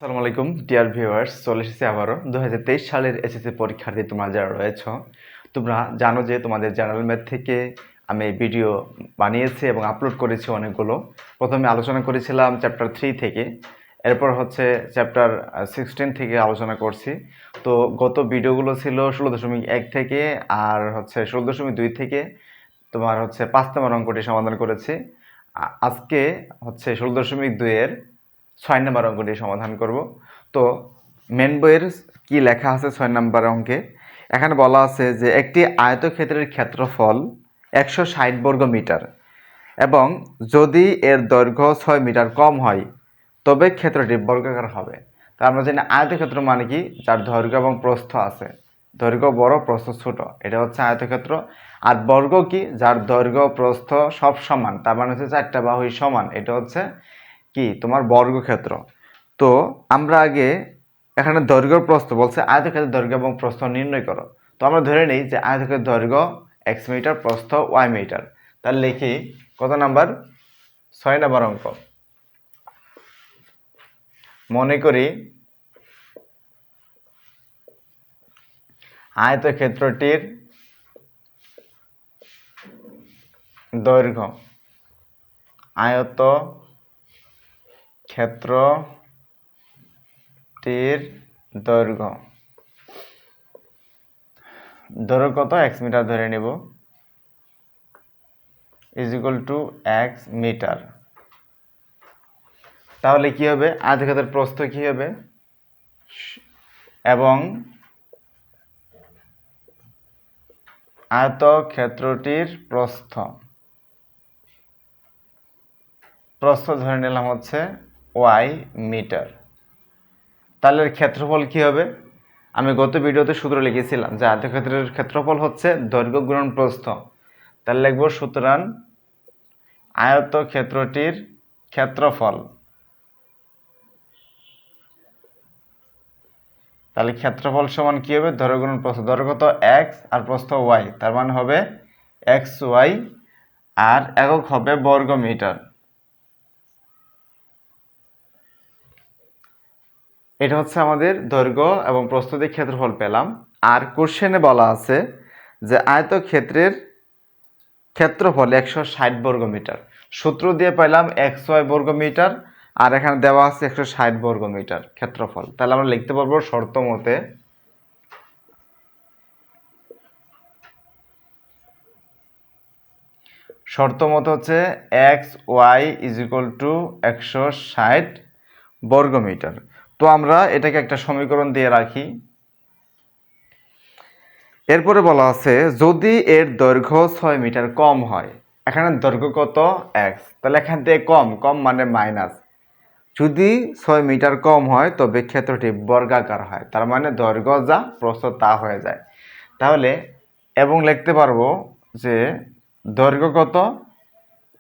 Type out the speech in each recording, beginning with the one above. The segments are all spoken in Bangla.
আসসালামু আলাইকুম ডিয়ার ভিউয়ার্স, চলে এসেছি আবারও 2023 সালের এসএসসি পরীক্ষার্থী তোমরা যারা রয়েছে। তোমরা জানো যে তোমাদের জেনারেল ম্যাথ থেকে আমি ভিডিও বানিয়েছি এবং আপলোড করেছি অনেকগুলো। প্রথমে আলোচনা করেছিলাম চ্যাপ্টার 3 থেকে, এরপর হচ্ছে চ্যাপ্টার 16 থেকে আলোচনা করছি। তো গত ভিডিওগুলো ছিল 16.1 থেকে, আর হচ্ছে 16.2 থেকে তোমার হচ্ছে 5 নম্বর অঙ্কটি সমাধান করেছি। আজকে হচ্ছে 16.2 এর 6 নম্বর অঙ্কটি সমাধান করব। তো মেন বইয়ের কি লেখা আছে 6 নম্বর অঙ্কে? এখানে বলা আছে যে একটি আয়তক্ষেত্রের ক্ষেত্রফল 160 বর্গ মিটার এবং যদি এর দৈর্ঘ্য 6 মিটার কম হয় তবে ক্ষেত্রটি বর্গাকার হবে। তো আমরা জানি আয়তক্ষেত্র মানে কি, যার দৈর্ঘ্য এবং প্রস্থ আছে, দৈর্ঘ্য বড় প্রস্থ ছোট, এটা হচ্ছে আয়তক্ষেত্র। আর বর্গ কি, যার দৈর্ঘ্য প্রস্থ সব সমান, তার মানে হচ্ছে 4টা বাহুই সমান, এটা হচ্ছে কি তোমার বর্গক্ষেত্র। তো আমরা আগে এখানে দৈর্ঘ্য প্রস্থ বলছে, আয়তক্ষেত্রের দৈর্ঘ্য এবং প্রস্থ নির্ণয় করো। তো আমরা ধরে নিই যে আয়তক্ষেত্রের দৈর্ঘ্য x মিটার, প্রস্থ y মিটার। তাহলে লিখি কত নাম্বার? 6 নম্বর অঙ্ক। মনে করি আয়তক্ষেত্রটির দৈর্ঘ্য, আয়তক্ষেত্রটির দৈর্ঘ্য কত? x মিটার ধরে নিব, is equal to x meter. তাহলে কি হবে? আয়তক্ষেত্রের প্রস্থ কি হবে এবং আয়তক্ষেত্রটির প্রস্থ ধরে নিলাম হচ্ছে y মিটার। তাহলে ক্ষেত্রফল কি হবে? আমি গত ভিডিওতে সূত্র লিখেছিলাম যে আয়তক্ষেত্রের ক্ষেত্রফল হচ্ছে দৈর্ঘ্য গুণন প্রস্থ। তাহলে লিখব সুতরাং আয়তক্ষেত্রটির ক্ষেত্রফল, তাহলে ক্ষেত্রফল সমান কি হবে? দৈর্ঘ্য গুণন প্রস্থ। দৈর্ঘ্য তো x আর প্রস্থ y, তার মানে হবে xy, আর একক হবে বর্গ মিটার। এটা হচ্ছে আমাদের দৈর্ঘ্য এবং প্রস্থ দিয়ে ক্ষেত্রফল পেলাম। আর কোশ্চেনে বলা আছে যে আয়তক্ষেত্রের ক্ষেত্রফল 160 বর্গ মিটার। সূত্র দিয়ে পেলাম xy বর্গ মিটার, আর এখানে দেওয়া আছে 160 বর্গ মিটার ক্ষেত্রফল। তাহলে আমরা লিখতে পারবো শর্ত মতে হচ্ছে xy ইজ ইকুয়াল টু 160 বর্গ মিটার। তো আমরা এটাকে একটা সমীকরণ দিয়ে রাখি। এরপরে বলা আছে যদি এর দৈর্ঘ্য 6 মিটার কম হয়, এখানে দৈর্ঘ্য কত? x, তাহলে এখান থেকে কম মানে মাইনাস। যদি 6 মিটার কম হয় তবে ক্ষেত্রটি বর্গাকার হয়, তার মানে দৈর্ঘ্য যা প্রস্থ তা হয়ে যায়। তাহলে এবং লিখতে পারবো যে দৈর্ঘ্য কত?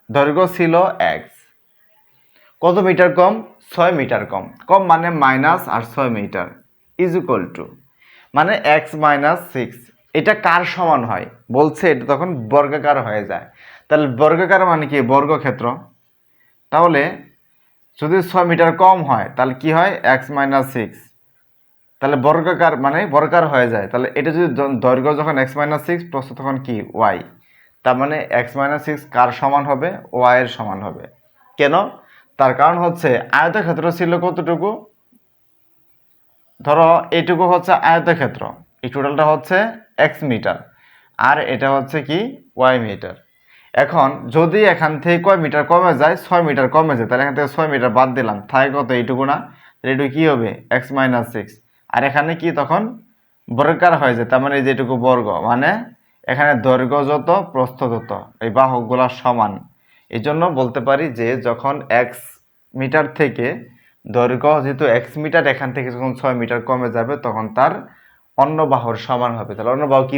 দৈর্ঘ্য ছিল x, কত মিটার কম? 6 মিটার কম মানে মাইনাস, আর 6 মিটার ইজ ইকুয়াল টু মানে x মাইনাস 6। এটা কার সমান হয় বলছে? এটা তখন বর্গাকার হয়ে যায়। তাহলে বর্গাকার মানে কি? বর্গক্ষেত্র। তাহলে যদি 6 মিটার কম হয় তাহলে কি হয়? x মাইনাস 6, তাহলে বর্গাকার মানে বর্গাকার হয়ে যায়। তাহলে এটা যদি দৈর্ঘ্য যখন x মাইনাস 6, প্রস্থ তখন কি? y। তার মানে x মাইনাস 6 কার সমান হবে? y এর সমান হবে। কেন? তার কারণ হচ্ছে আয়তক্ষেত্র ছিল কতটুকু? ধরো এইটুকু হচ্ছে আয়তক্ষেত্র, এই টোটালটা হচ্ছে x মিটার, আর এটা হচ্ছে কি? y meter. এখন যদি এখান থেকে কয় মিটার কমে যায়? 6 মিটার কমে যায়, তাহলে এখান থেকে 6 মিটার বাদ দিলাম, থাকে কত? এইটুকু না? এইটুকু কি হবে? x minus 6। আর এখানে কি তখন বর্গাকার হয়ে যায়, তার মানে এই যেটুকু বর্গ, মানে এখানে দৈর্ঘ্য যত প্রস্থ তত, এই বাহুগুলা সমান। এই জন্য বলতে পারি যে যখন x মিটার থেকে দৈর্ঘ্য, যেহেতু x মিটার, এখান থেকে যখন 6 মিটার কমে যাবে তখন তার অন্য বাহুর সমান হবে। তাহলে অন্য বাহু কি?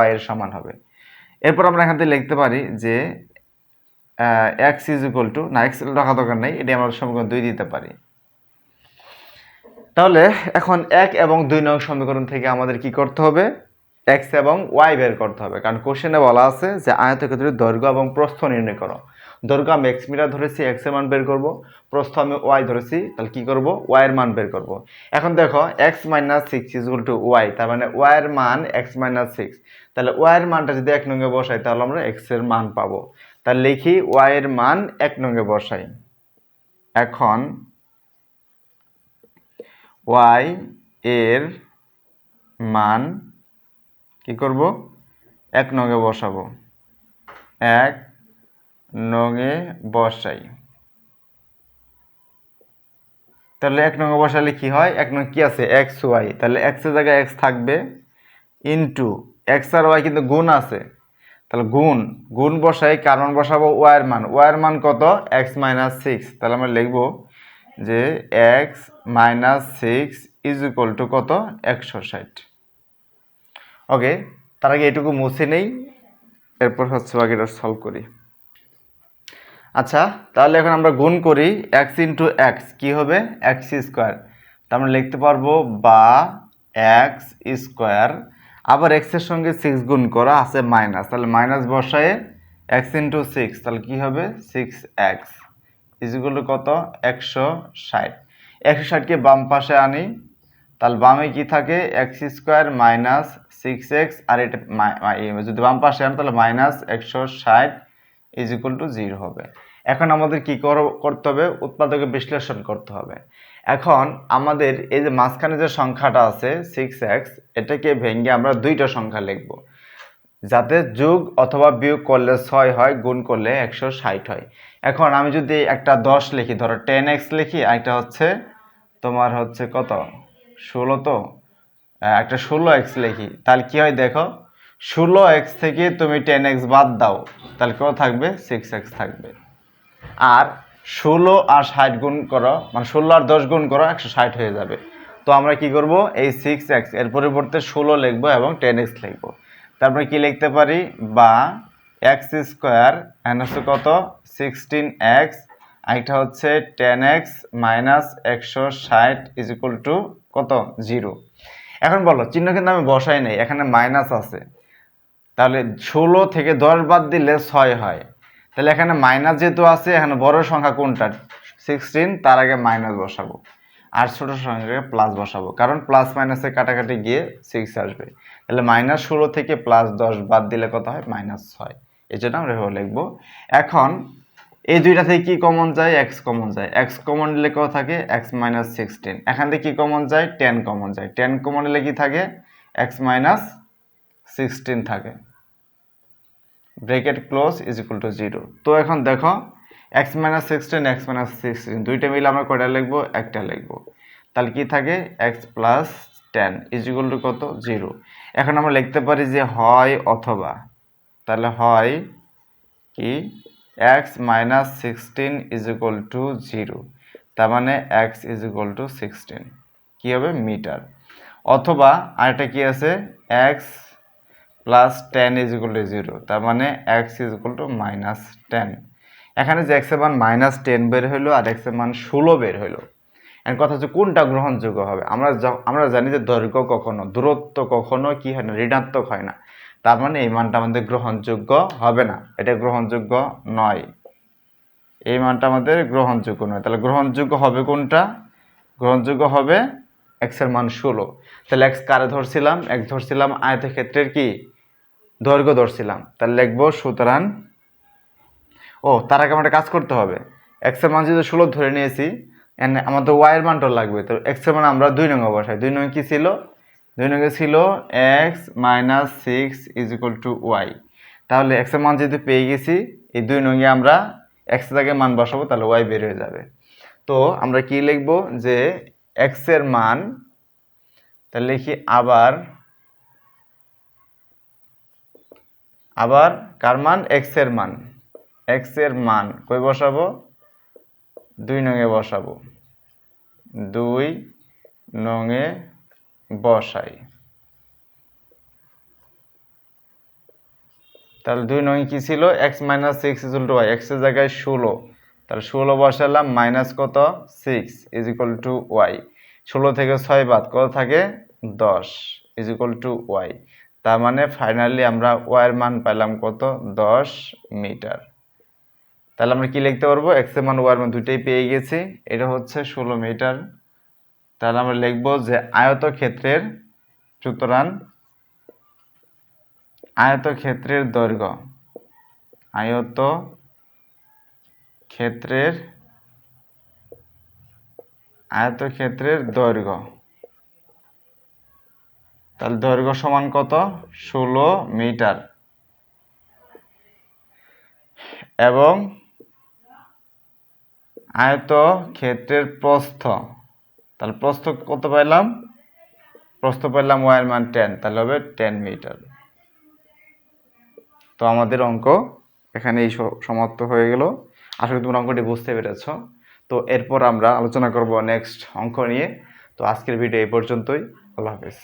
y এর সমান হবে। এরপর আমরা এখান থেকে লিখতে পারি যে x ইজ ইকুয়াল টু, না x রাখা দরকার নেই, এটা আমরা সমীকরণ 2 দিতে পারি। তাহলে এখন 1 এবং 2 নং সমীকরণ থেকে আমাদের কি করতে হবে? x এবং y বের করতে হবে, কারণ কোশ্চেনে বলা আছে যে আয়তক্ষেত্রের দৈর্ঘ্য এবং প্রস্থ নির্ণয় করো। দৈর্ঘ্য আমি x মিটার ধরেছি, x এর মান বের করব, প্রস্থ আমি y ধরেছি, তাহলে কি করব, y এর মান বের করব। এখন দেখো x - 6 = y, তার মানে y এর মান x - 6, তাহলে y এর মানটা যদি 1 নং এ বসাই তাহলে আমরা x এর মান পাবো। তাহলে লিখি y এর মান 1 নং এ বসাই। এখন y এর মান কি করব, 1 নং এ বসাবো, 1 নং এ বসাই। তাহলে 1 নং এ বসালে কি হয়, 1 নং কি আছে, x y, তাহলে x এর জায়গায় x থাকবে, ইনটু x আর y কিন্তু গুণ আছে, তাহলে গুণ বসাই, কারণ বসাবো y এর মান, y এর মান কত, x - 6, তাহলে আমরা লিখব যে x - 6 = কত, 160। ওকে, তার আগে এটুকু মুছে নেই, এরপর হচ্ছে বাকিটা সলভ করি। আচ্ছা, তাহলে এখন আমরা গুণ করি, x * x কি হবে, x², তার আমরা লিখতে পারবো বা x², আবার x এর সঙ্গে 6 গুণ করা আছে মাইনাস, তাহলে মাইনাস বসায়ে x * 6, তাহলে কি হবে, 6x = কত, 160। 160 কে বাম পাশে আনি, তাহলে বামে কি থাকে, x² - 6x, আর এটা যদি বাম পাশে আনি তাহলে -160 = 0 হবে। এখন আমাদের কি করতে হবে, উৎপাদকে বিশ্লেষণ করতে হবে। এখন আমাদের এই যে মাঝখানে যে সংখ্যাটা আছে 6x, এটাকে ভেঙে আমরা দুইটা সংখ্যা লিখব, যাতে যোগ অথবা বিয়োগ করলে 6 হয়, গুণ করলে 160 হয়। এখন আমি যদি একটা 10 লিখি, ধরো 10x লিখি, আর এটা হচ্ছে তোমার হচ্ছে কত, 16, তো একটা 16x লিখি, তাহলে কি হয় দেখো, 16x থেকে তুমি 10x বাদ দাও, তাহলে কত থাকবে, 6x থাকবে। আর 16 আর 60 গুণ করো, মানে 16 আর 10 গুণ করো, 160 হয়ে যাবে। তো আমরা কি করব, এই 6x এর পরিবর্তে 16 লিখবো এবং 10x লিখবো। তারপরে কি লিখতে পারি, বা x² হচ্ছে কত, 16x, আর এটা হচ্ছে 10x - 160 = কত, 0। এখন বলো, চিহ্ন কিন্তু আমি বসাই নাই, এখানে মাইনাস আছে, তাহলে 16 থেকে 10 বাদ দিলে 6 হয়, তাহলে এখানে মাইনাস যেহেতু আছে, এখানে বড় সংখ্যা কোনটা, 16, তার আগে মাইনাস বসাবো, আর ছোট সংখ্যাকে প্লাস বসাবো, কারণ প্লাস মাইনাসে কাটাকাটি গিয়ে 6 আসবে। তাহলে -16 থেকে +10 বাদ দিলে কত হয়, -6, এই জন্য আমরা এভাবে লিখবো। এখন এই দুইটা থেকে কি কমন যায়, x কমন যায়, x কমন নিলে কত থাকে, x - 16, এখান থেকে কি কমন যায়, 10 কমন যায়, 10 কমন নিলে কি থাকে, x - 16 থাকে, ব্র্যাকেট ক্লোজ = 0। তো এখন দেখো, x - 16, x - 16 দুইটা মিলে আমরা কয়টা লিখবো, একটা লিখবো, তাহলে কি থাকে, x + 10 = কত, 0। এখন আমরা লিখতে পারি যে হয় অথবা, তাহলে হয় কি, x - 16 = 0, তার মানে x = 16 কি হবে, মিটার। অথবা আরেকটা কি আছে, x + 10 = 0, তার মানে x = -10। এখানে যে x এর মান -10 বের হইলো আর x এর মান 16 বের হইলো। এখন কথা হচ্ছে কোনটা গ্রহণযোগ্য হবে। আমরা জানি যে দৈর্ঘ্য কখনো, দূরত্ব কখনো কি হয় না, ঋণাত্মক হয় না, তার মানে এই মানটা আমাদের গ্রহণযোগ্য হবে না, এটা গ্রহণযোগ্য নয়, এই মানটা আমাদের গ্রহণযোগ্য নয়। তাহলে গ্রহণযোগ্য হবে কোনটা, গ্রহণযোগ্য হবে x এর মান 16। তাহলে x কারে ধরছিলাম, x ধরছিলাম আয়তক্ষেত্রের কি, দৈর্ঘ্য ধরছিলাম, তাহলে লিখবো সুতরাং, তার আগে আমাদের কাজ করতে হবে, x এর মান যদি 16 ধরে নিয়েছি, আমাদের y এর মানটা লাগবে, তো x এর মান আমরা 2 নং এ বসাই। 2 নং কি ছিল, 2 নং এ ছিল x - 6 = y, তাহলে x এর মান যেহেতু পেয়ে গেছি, এই 2 নং এ আমরা x এর জায়গায় মান বসাবো, তাহলে y বের হয়ে যাবে। তো আমরা কি লিখবো, যে x এর মান, তাহলে লিখি আবার কার মান, x এর মান, x এর মান কই বসাবো, 2 নং এ বসাবো, 2 নং এ বসাই। তাহলে 2 নং কি ছিল, x - 6 = y, x এর জায়গায় 16, তাহলে 16 বসালাম, মাইনাস কত, 6 = y, 16 থেকে 6 বাদ কত থাকে, 10 = y, তার মানে ফাইনালি আমরা y এর মান পেলাম কত, 10 মিটার। তাহলে আমরা কি লিখতে পারবো, এক্স এর মান ওয়াই এর মান দুইটাই পেয়ে গেছি। এটা হচ্ছে 16 মিটার। তাহলে আমরা লিখবো যে আয়তক্ষেত্রের, সুতরাং আয়তক্ষেত্রের দৈর্ঘ্য, আয়তক্ষেত্রের দৈর্ঘ্য, তাহলে দৈর্ঘ্য সমান কত, 16 মিটার। এবং আয়তক্ষেত্রের প্রস্থ, তাহলে প্রস্থ কত পাইলাম, প্রস্থ পাইলাম ওয়াই এর মান 10, তাহলে হবে 10 মিটার। তো আমাদের অঙ্ক এখানেই সমাপ্ত হয়ে গেল। আশা করি তোমরা অঙ্কটি বুঝতে পেরেছ। তো এরপর আমরা আলোচনা করব নেক্সট অঙ্ক নিয়ে। তো আজকের ভিডিও এই পর্যন্তই। আল্লাহ হাফেজ।